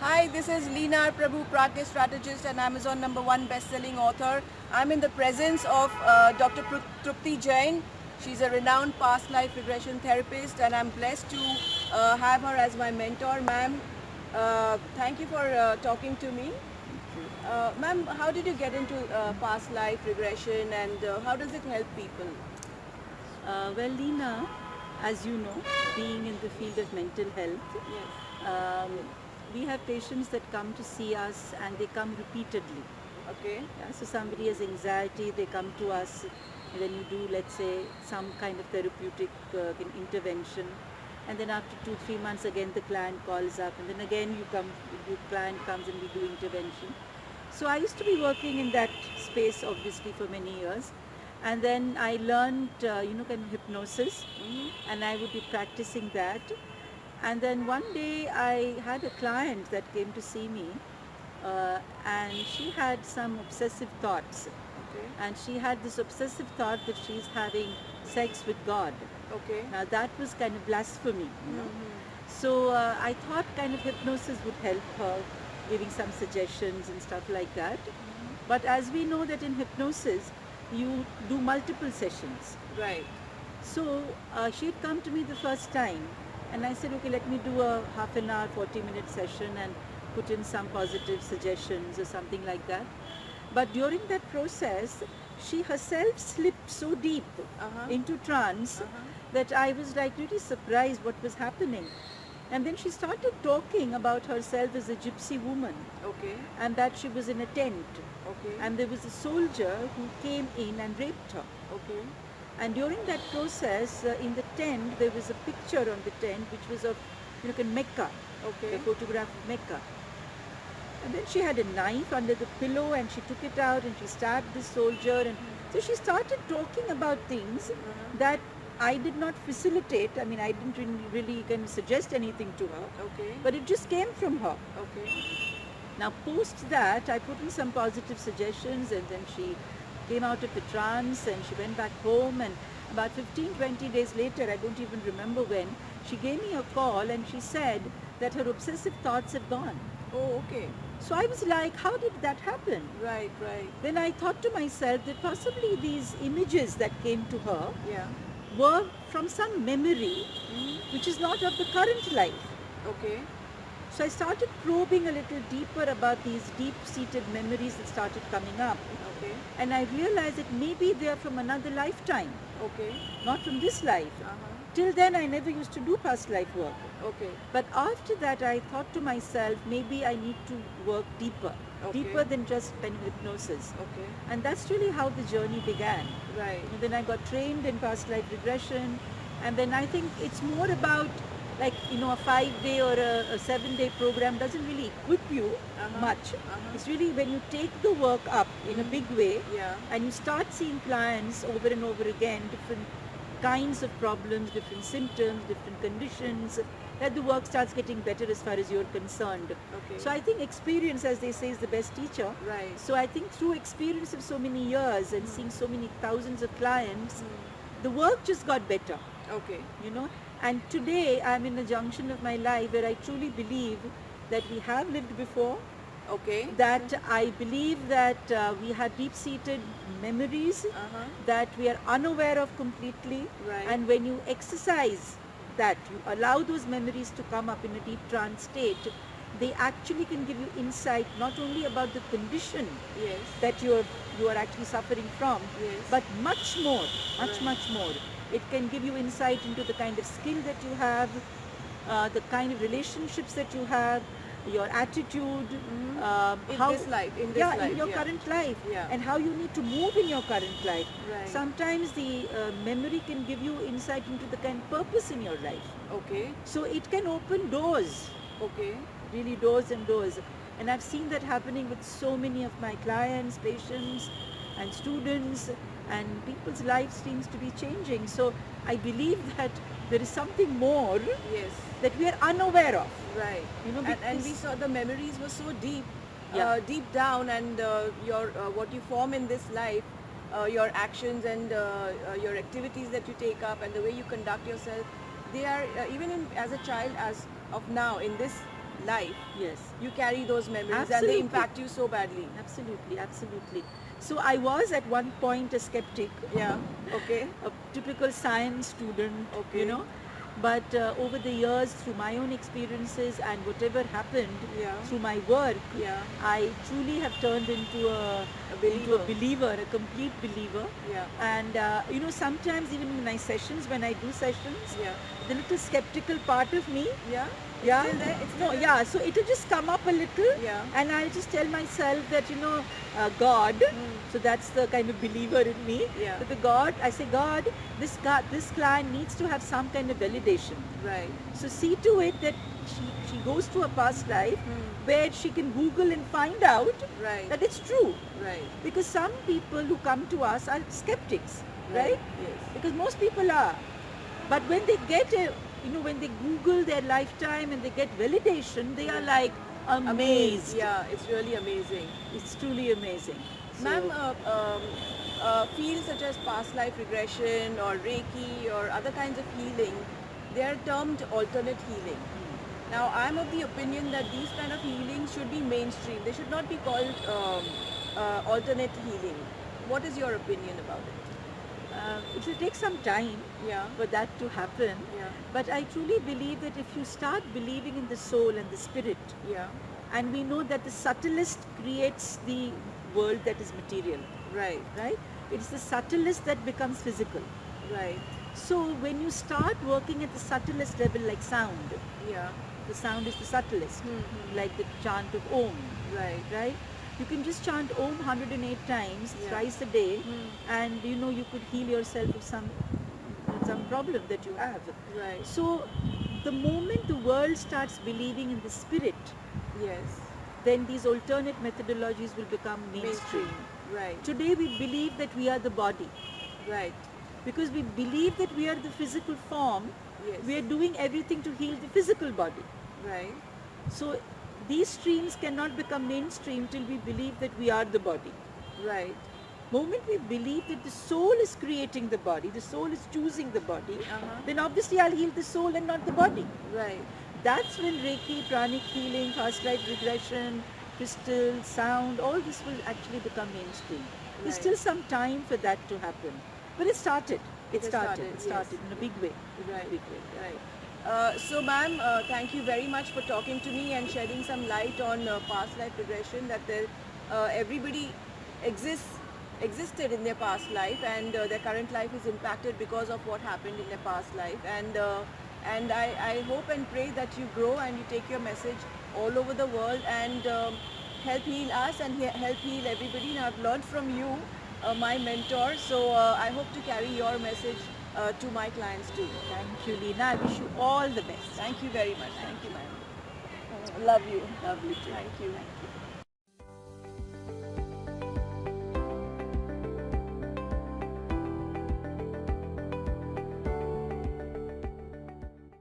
Hi, this is Leena Prabhu, Practice Strategist and Amazon #1 best-selling author. I'm in the presence of Dr. Trupti Jain. She's a renowned past life regression therapist, and I'm blessed to have her as my mentor. Ma'am, thank you for talking to me. Ma'am, how did you get into past life regression, and how does it help people? Lena, as you know, being in the field of mental health, Yes. um, we have patients that come to see us and they come repeatedly. Okay. Yeah, so somebody has anxiety, they come to us, and then you do, let's say, some kind of therapeutic intervention, and then after 2 3 months again the client calls up, and then again the client comes and we do intervention. So I used to be working in that space obviously for many years, and then I learned kind of hypnosis, and I would be practicing that. And then one day I had a client that came to see me, and she had some obsessive thoughts. Okay. And she had this obsessive thought that she's having sex with God. Okay. Now that was kind of blasphemy. So I thought kind of hypnosis would help her, giving some suggestions and stuff like that. But as we know that in hypnosis, you do multiple sessions. Right. So she had come to me the first time, and I said, okay, let me do a half an hour, 40-minute session and put in some positive suggestions or something like that. But during that process, she herself slipped so deep into trance that I was like really surprised what was happening. And then she started talking about herself as a gypsy woman, Okay. and that she was in a tent, Okay. and there was a soldier who came in and raped her. Okay. And during that process, in the tent, there was a picture on the tent which was of, Mecca, Okay. a photograph of Mecca. And then she had a knife under the pillow and she took it out and she stabbed the soldier. And so she started talking about things that I did not facilitate. I mean, I didn't really kind of suggest anything to her, Okay. but it just came from her. Okay. Now, post that, I put in some positive suggestions, and then she came out of the trance and she went back home. And about 15, 20 days later, I don't even remember when, she gave me a call and she said that her obsessive thoughts had gone. Oh, okay. So I was like, how did that happen? Right, right. Then I thought to myself that possibly these images that came to her Yeah. were from some memory which is not of the current life. Okay. So I started probing a little deeper about these deep-seated memories that started coming up. Okay. And I realized that maybe they are from another lifetime, Okay. not from this life. Uh-huh. Till then, I never used to do past life work. Okay. But after that, I thought to myself, maybe I need to work deeper, Okay. deeper than just pen hypnosis. Okay. And that's really how the journey began. Right. And then I got trained in past life regression. And then I think it's more about like, a 5-day or a 7-day program doesn't really equip you much. It's really when you take the work up in a big way, Yeah. and you start seeing clients over and over again, different kinds of problems, different symptoms, different conditions, that the work starts getting better as far as you're concerned. Okay. So I think experience, as they say, is the best teacher. Right. So I think through experience of so many years and seeing so many thousands of clients, the work just got better, Okay. And today I'm in a junction of my life where I truly believe that we have lived before, Okay. that I believe that we have deep-seated memories that we are unaware of completely. Right. And when you exercise that, you allow those memories to come up in a deep trance state, they actually can give you insight not only about the condition Yes. that you are actually suffering from, Yes. but much more, Right. much more. It can give you insight into the kind of skill that you have, the kind of relationships that you have, your attitude, In how this life, in this yeah, life, in your yeah. current life, Yeah. and how you need to move in your current life. Right. Sometimes the memory can give you insight into the kind of purpose in your life. Okay. So it can open doors, Okay. really doors and doors. And I've seen that happening with so many of my clients, patients, and students, and people's lives seems to be changing. So I believe that there is something more Yes. that we are unaware of. Right. And because we saw the memories were so deep, Yeah. deep down, and your what you form in this life, your actions and your activities that you take up, and the way you conduct yourself, they are even as a child, as of now in this life, Yes. you carry those memories and Absolutely. they impact you so badly. Absolutely, absolutely. So I was at one point a skeptic, Yeah. Okay. a typical science student, Okay. you know. But over the years, through my own experiences and whatever happened Yeah. through my work, Yeah. I truly have turned into into a believer, a complete believer. Yeah. And sometimes even in my sessions, when I do sessions, Yeah. the little skeptical part of me, Yeah. yeah, Still there? It's no, still there? yeah. So it'll just come up a little, Yeah. and I'll just tell myself that God. So that's the kind of believer in me. Yeah. That I say, God, this client needs to have some kind of validation. Right. So see to it that she goes to a past life where she can Google and find out Right. that it's true. Right. Because some people who come to us are skeptics, right? Yes. Because most people are. But when they when they Google their lifetime and they get validation, they are like amazed. Yeah, it's really amazing. It's truly amazing. So- Ma'am, fields such as past life regression or Reiki or other kinds of healing, they are termed alternate healing. Now, I'm of the opinion that these kind of healings should be mainstream. They should not be called alternate healing. What is your opinion about it? It will take some time Yeah. for that to happen. Yeah. But I truly believe that if you start believing in the soul and the spirit, Yeah. and we know that the subtlest creates the world that is material, Right. right? It's the subtlest that becomes physical. Right. So when you start working at the subtlest level like sound, Yeah. the sound is the subtlest, like the chant of Om, Right. right? You can just chant Om 108 times, Yeah. thrice a day, and you could heal yourself of some problem that you have. Right. So the moment the world starts believing in the spirit, Yes. then these alternate methodologies will become mainstream. Right. Today we believe that we are the body. Right. Because we believe that we are the physical form, Yes. we are doing everything to heal the physical body. Right. So these streams cannot become mainstream till we believe that we are the body. Right. Moment we believe that the soul is creating the body, the soul is choosing the body, Uh-huh. then obviously I'll heal the soul and not the body. Right. That's when Reiki, pranic healing, past life regression, crystal, sound, all this will actually become mainstream. There's Right. still some time for that to happen. But it started. It has started. started, It started yes. in a big way. Right. Big way. Right. So, ma'am, thank you very much for talking to me and shedding some light on past life regression. That everybody existed in their past life, and their current life is impacted because of what happened in their past life. And I hope and pray that you grow and you take your message all over the world and help heal us and help heal everybody. Now, I've learned from you, my mentor. So I hope to carry your message to my clients too. Thank you, Leena. I wish you all the best. Thank you very much. Thank you, ma'am. Love you. Lovely to. Thank you. Thank you.